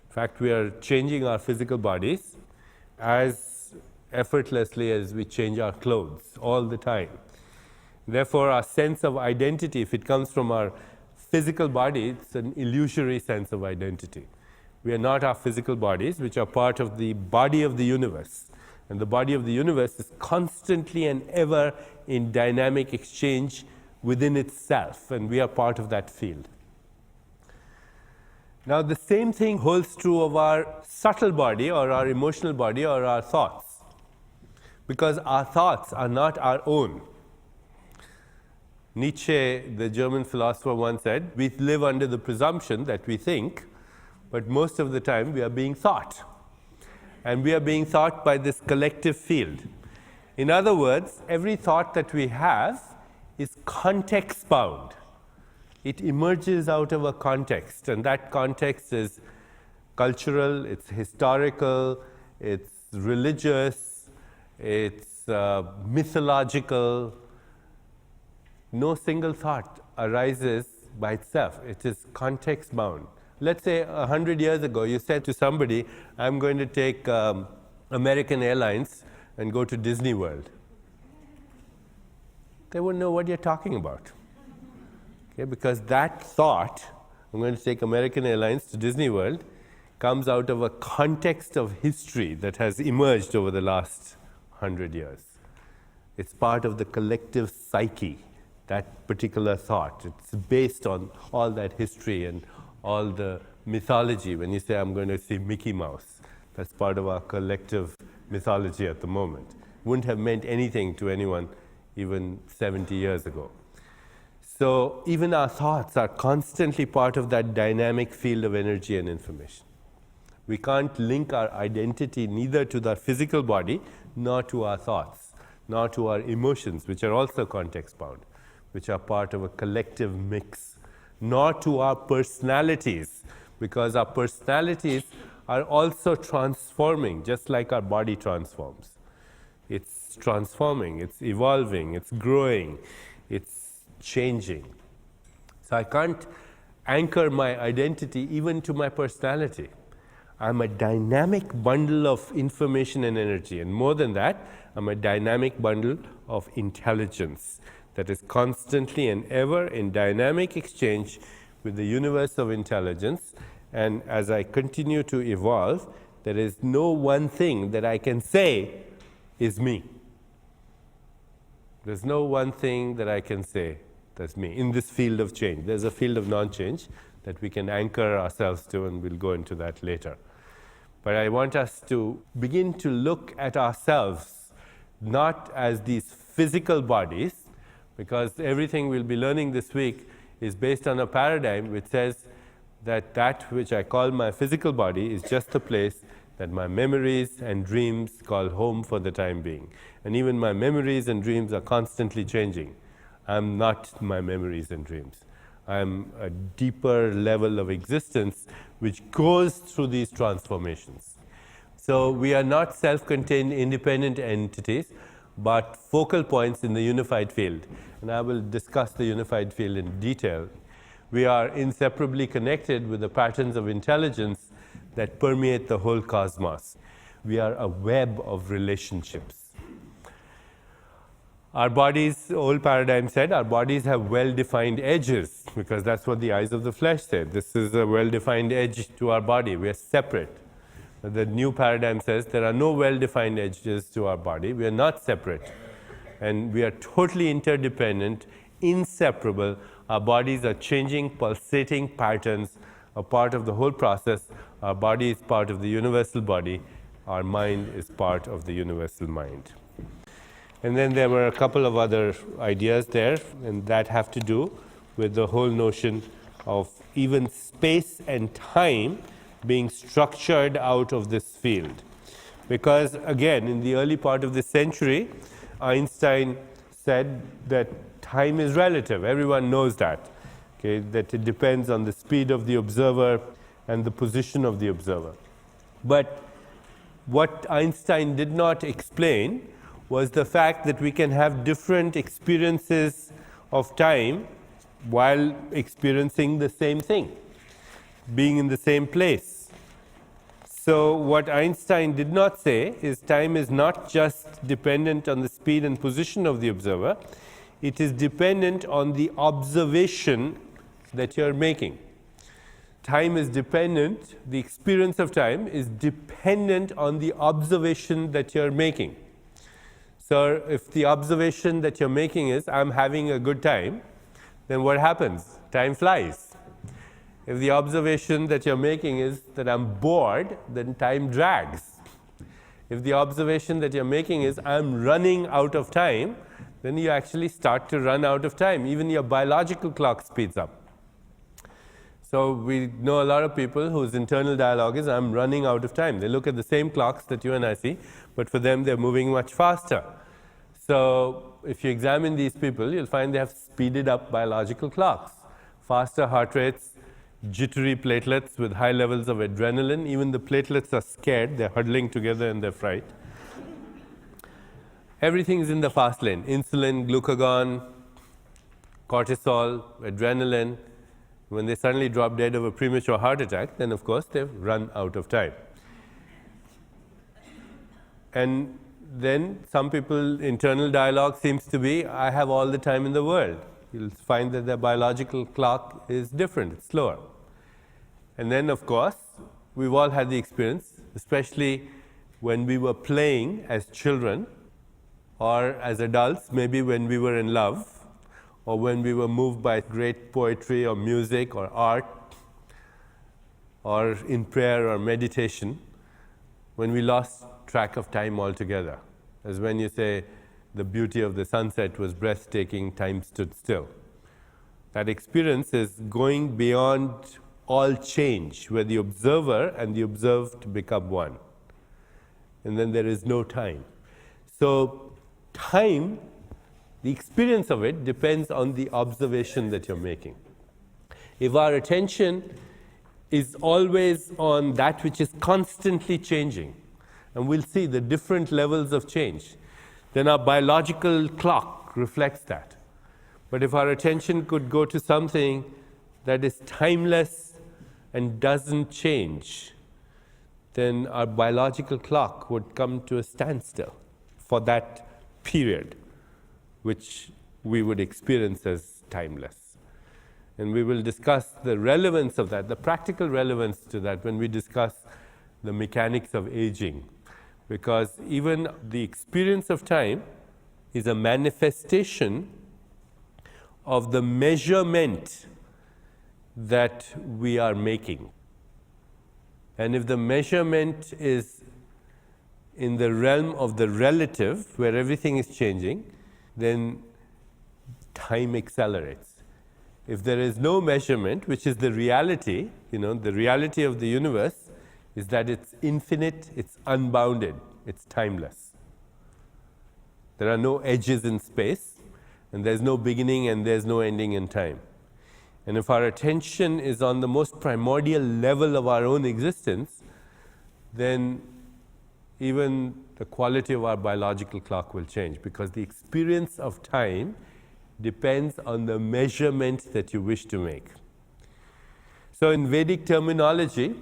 Speaker 3: In fact, we are changing our physical bodies as effortlessly as we change our clothes all the time. Therefore, our sense of identity, if it comes from our physical body, it's an illusory sense of identity. We are not our physical bodies, which are part of the body of the universe. And the body of the universe is constantly and ever in dynamic exchange within itself, and we are part of that field. Now, the same thing holds true of our subtle body or our emotional body or our thoughts, because our thoughts are not our own. Nietzsche, the German philosopher, once said, we live under the presumption that we think, but most of the time we are being thought. And we are being thought by this collective field. In other words, every thought that we have is context bound. It emerges out of a context, and that context is cultural, it's historical, it's religious, it's mythological. No single thought arises by itself. It is context bound. Let's say 100 years ago you said to somebody, I'm going to take American Airlines and go to Disney World. They wouldn't know what you're talking about. Okay, because that thought, I'm going to take American Airlines to Disney World, comes out of a context of history that has emerged over the last 100 years. It's part of the collective psyche, that particular thought. It's based on all that history and all the mythology. When you say, I'm going to see Mickey Mouse, that's part of our collective mythology at the moment. Wouldn't have meant anything to anyone even 70 years ago. So even our thoughts are constantly part of that dynamic field of energy and information. We can't link our identity neither to the physical body, nor to our thoughts, nor to our emotions, which are also context bound, which are part of a collective mix, nor to our personalities, because our personalities are also transforming, just like our body transforms. It's transforming, it's evolving, it's growing, it's changing. So I can't anchor my identity even to my personality. I'm a dynamic bundle of information and energy, and more than that, I'm a dynamic bundle of intelligence that is constantly and ever in dynamic exchange with the universe of intelligence. And as I continue to evolve, there is no one thing that I can say is me. There's no one thing that I can say that's me in this field of change. There's a field of non-change that we can anchor ourselves to, and we'll go into that later. But I want us to begin to look at ourselves not as these physical bodies, because everything we'll be learning this week is based on a paradigm which says that that which I call my physical body is just a place that my memories and dreams call home for the time being. And even my memories and dreams are constantly changing. I'm not my memories and dreams. I'm a deeper level of existence which goes through these transformations. So we are not self-contained independent entities, but focal points in the unified field. And I will discuss the unified field in detail. We are inseparably connected with the patterns of intelligence that permeate the whole cosmos. We are a web of relationships. Our bodies, the old paradigm said, our bodies have well-defined edges, because that's what the eyes of the flesh said. This is a well-defined edge to our body. We are separate. But the new paradigm says there are no well-defined edges to our body. We are not separate. And we are totally interdependent, inseparable. Our bodies are changing, pulsating patterns, a part of the whole process. Our body is part of the universal body. Our mind is part of the universal mind. And then there were a couple of other ideas there, and that have to do with the whole notion of even space and time being structured out of this field. Because again, in the early part of this century, Einstein said that time is relative. Everyone knows that. Okay, that it depends on the speed of the observer and the position of the observer. But what Einstein did not explain was the fact that we can have different experiences of time while experiencing the same thing, being in the same place. So what Einstein did not say is time is not just dependent on the speed and position of the observer, it is dependent on the observation that you're making. Time is dependent, the experience of time is dependent on the observation that you're making. So if the observation that you're making is, I'm having a good time, then what happens? Time flies. If the observation that you're making is that I'm bored, then time drags. If the observation that you're making is, I'm running out of time, then you actually start to run out of time. Even your biological clock speeds up. So we know a lot of people whose internal dialogue is, I'm running out of time. They look at the same clocks that you and I see, but for them they're moving much faster. So if you examine these people, you'll find they have speeded up biological clocks. Faster heart rates, jittery platelets with high levels of adrenaline. Even the platelets are scared, they're huddling together in their fright. Everything is in the fast lane. Insulin, glucagon, cortisol, adrenaline. When they suddenly drop dead of a premature heart attack, then of course they've run out of time. And then some people, internal dialogue seems to be, I have all the time in the world. You'll find that their biological clock is different, it's slower. And then of course, we've all had the experience, especially when we were playing as children, or as adults, maybe when we were in love, or when we were moved by great poetry or music or art, or in prayer or meditation, when we lost track of time altogether. As when you say, the beauty of the sunset was breathtaking, time stood still. That experience is going beyond all change, where the observer and the observed become one. And then there is no time. So time, the experience of it depends on the observation that you're making. If our attention is always on that which is constantly changing, and we'll see the different levels of change, then our biological clock reflects that. But if our attention could go to something that is timeless and doesn't change, then our biological clock would come to a standstill for that period, which we would experience as timeless. And we will discuss the relevance of that, the practical relevance to that, when we discuss the mechanics of aging. Because even the experience of time is a manifestation of the measurement that we are making. And if the measurement is in the realm of the relative, where everything is changing, then time accelerates. If there is no measurement, which is the reality, the reality of the universe is that it's infinite, it's unbounded, it's timeless. There are no edges in space, and there's no beginning and there's no ending in time. And if our attention is on the most primordial level of our own existence, then even the quality of our biological clock will change, because the experience of time depends on the measurement that you wish to make. So in Vedic terminology,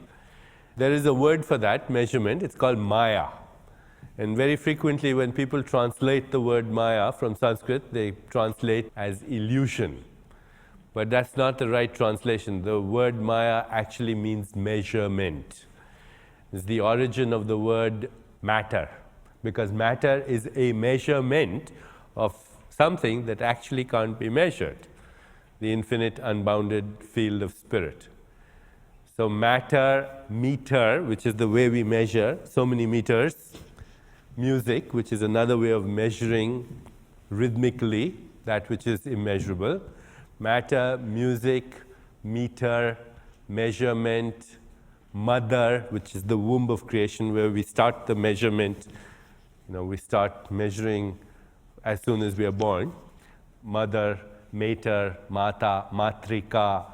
Speaker 3: there is a word for that measurement. It's called Maya. And very frequently when people translate the word Maya from Sanskrit, they translate as illusion. But that's not the right translation. The word Maya actually means measurement. It's the origin of the word matter, because matter is a measurement of something that actually can't be measured, the infinite unbounded field of spirit. So matter, meter, which is the way we measure, so many meters. Music, which is another way of measuring rhythmically that which is immeasurable. Matter, music, meter, measurement, mother, which is the womb of creation where we start the measurement. We start measuring as soon as we are born. Mother, mater, mata, matrika,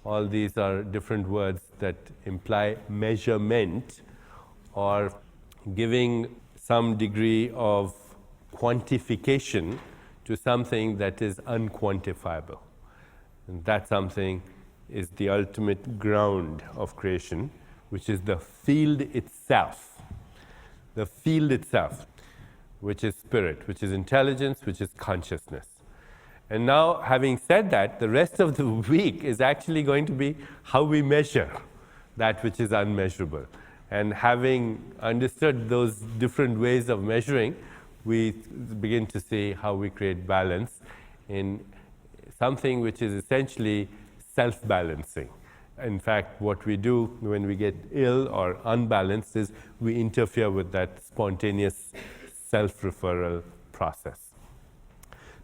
Speaker 3: all these are different words that imply measurement or giving some degree of quantification to something that is unquantifiable. And that something is the ultimate ground of creation, which is the field itself. The field itself, which is spirit, which is intelligence, which is consciousness. And now, having said that, the rest of the week is actually going to be how we measure that which is unmeasurable. And having understood those different ways of measuring, we begin to see how we create balance in something which is essentially self-balancing. In fact, what we do when we get ill or unbalanced is we interfere with that spontaneous self-referral process.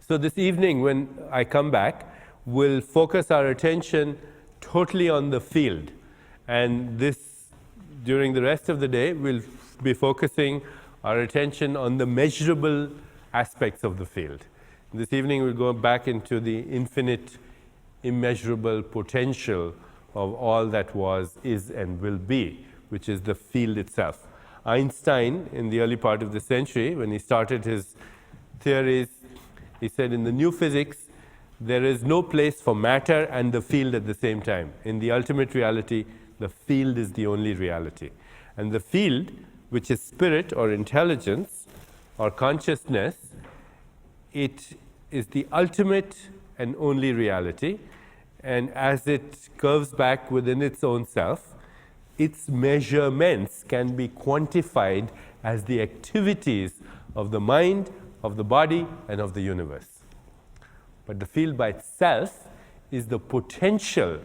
Speaker 3: So this evening, when I come back, we'll focus our attention totally on the field. And during the rest of the day, we'll be focusing our attention on the measurable aspects of the field. This evening, we'll go back into the infinite, immeasurable potential of all that was, is, and will be, which is the field itself. Einstein, in the early part of the century, when he started his theories, he said in the new physics, there is no place for matter and the field at the same time. In the ultimate reality, the field is the only reality. And the field, which is spirit or intelligence or consciousness, it is the ultimate and only reality. And as it curves back within its own self, its measurements can be quantified as the activities of the mind, of the body, and of the universe. But the field by itself is the potential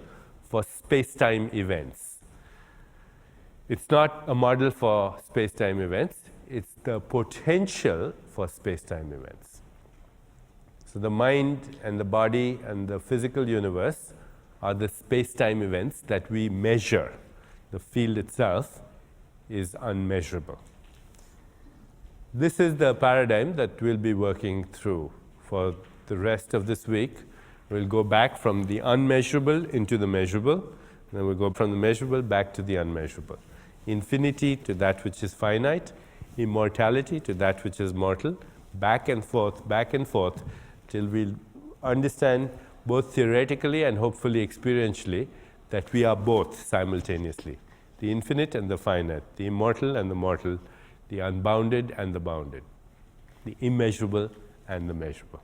Speaker 3: for space-time events. It's not a model for space-time events, it's the potential for space-time events. So the mind and the body and the physical universe are the space-time events that we measure. The field itself is unmeasurable. This is the paradigm that we'll be working through for the rest of this week. We'll go back from the unmeasurable into the measurable, then we'll go from the measurable back to the unmeasurable. Infinity to that which is finite, immortality to that which is mortal, back and forth, till we understand both theoretically and hopefully experientially that we are both simultaneously, the infinite and the finite, the immortal and the mortal, the unbounded and the bounded, the immeasurable and the measurable.